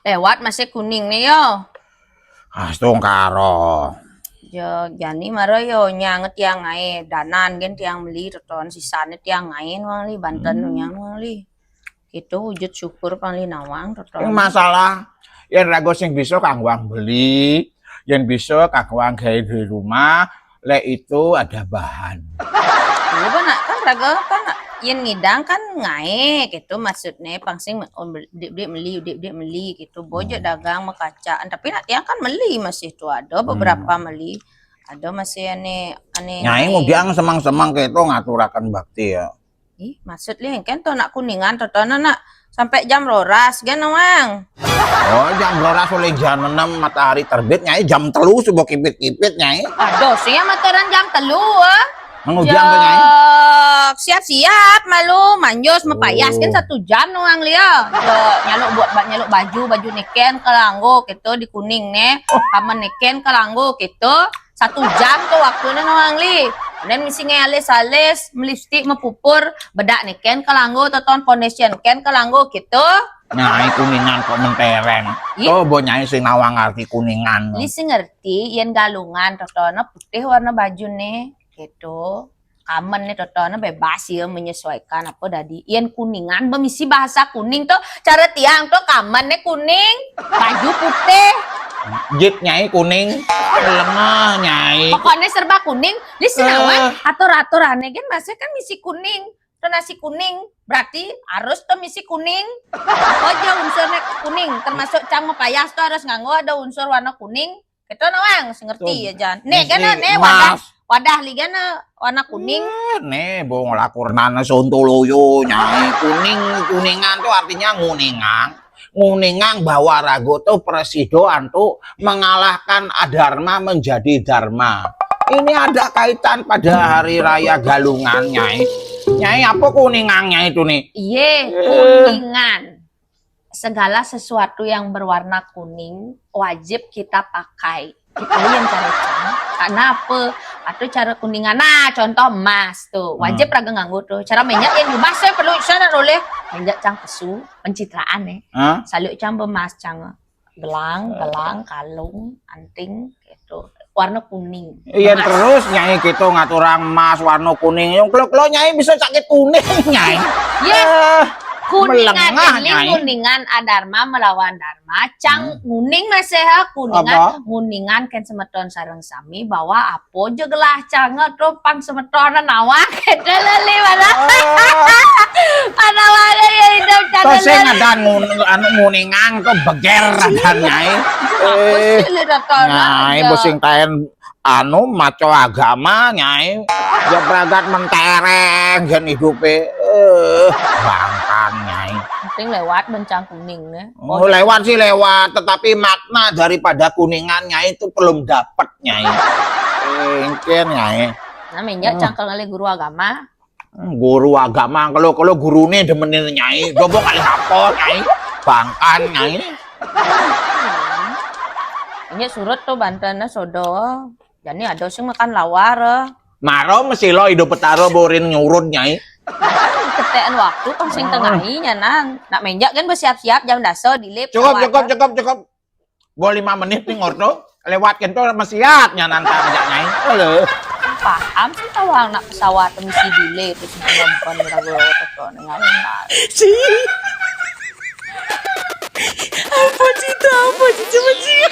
Lewat masih kuning nih yo. Astung karo. Yo jani maro yo nyanget tiang ngai danan gen tiang beli toton sisane tiang ngain wang li Banten nyang wang li. Itu wujud syukur pang li nawang Yang toton. masalah yang rago sing bisa kangwang beli, yang bisa kangwang gawe di rumah, lek itu ada bahan. Iya benar kan raga kan yen ngidang kan ngai gitu maksudnya pangsing dia meli gitu bojo dagang makacaan tapi nak tiang kan meli masih tu ada beberapa meli ada masih ane Nyai ngudiang semang-semang keto ngaturakan bakti ya. ih maksud li kan to nak kuningan to nak sampai jam roras gan wang. Oh jam 12 oleh jam 6 matahari terbit nyai jam 3 subuh kipit-kipit nyai. Aduh sia materan jam 3 Mengudiang ke nyai. Siap-siap malu manjos mepayas kan 1 jam nuang lia. Nyaluk baju niken kelanggo gitu di kuning nih. Kamen niken kelanggo gitu. 1 jam tuh waktunya nuang li. Dan misi ngalis-alis, melipstik, mepupur, bedak niken kelanggo toton foundation ken kelanggo gitu. Nyai kuningan kok mentereng. Coba nyai sing nawang arti kuningan. Li sing ngerti yen galungan totono putih warna baju nih gitu. Kamen nih totono bebas ya menyesuaikan apa tadi. Yen kuningan bemisi bahasa kuning tuh cara tiang tuh kamen nih kuning, baju putih. Jit nyai kuning, lengah nyai. Pokoknya serba kuning. Li sinawan atur-aturannya kan masih kan misi kuning. Tuh nasi kuning berarti harus tuh misi kuning. Apa aja unsurnya kuning termasuk cang mepayas tuh harus nganggo ada unsur warna kuning. Itu nawang ngerti ya Jan. Nih kan nih wadah ligana warna kuning. Nih bong lakurnan sontoloyo nyai kuningan tuh artinya nguningan bahwa rago tuh presidoan tuh mengalahkan adharma menjadi dharma. Ini ada kaitan pada hari raya Galungan nyai. Nyai apa kuningannya itu nih? Iya kuningan. Segala sesuatu yang berwarna kuning wajib kita pakai. Itu yang cara karena apa? Atau cara kuningan. Nah, contoh emas tuh wajib raga nganggo tuh. Cara minyak yang emas saya perlu sana boleh. Minyak cang pesu pencitraan ya. Saluk cang emas cang gelang, kalung, anting gitu. Warna kuning. Iya terus nyai gitu ngaturang emas warna kuning. Yang kalau nyai bisa sakit kuning nyai. Kuningan adharma melawan dharma cang kuning masih kuningan kan semeton sareng sami bahwa apo je gelah cang tropang semeton nawak kelele mana mana ya hidup cang to sing ngadan nguningan kok beger adan nyai nyai pusing taen maco agama nyai ya bragat mentereng gen hidupe bangkan nyai penting lewat bencang kuning nih. Oh lewat sih lewat tetapi makna daripada kuningan nyai itu belum dapat nyai mungkin nyai namanya cangkel kali guru agama kalau gurune demenin nyai coba kali apa nyai bangkan nyai ini surut tuh Banten sodo jadi ada sih makan lawar maro mesti lo hidup petaro borin nyurut nyai ketean waktu kan sing tengahinya nang nak menjak kan bersiap-siap jam daso dilip cukup boleh 5 menit nih ngorto lewat kento siapnya nanti menjak nyai halo paham sih tawang nak pesawat misi delay itu sebelum ragu teton ngalengan apa sih coba sih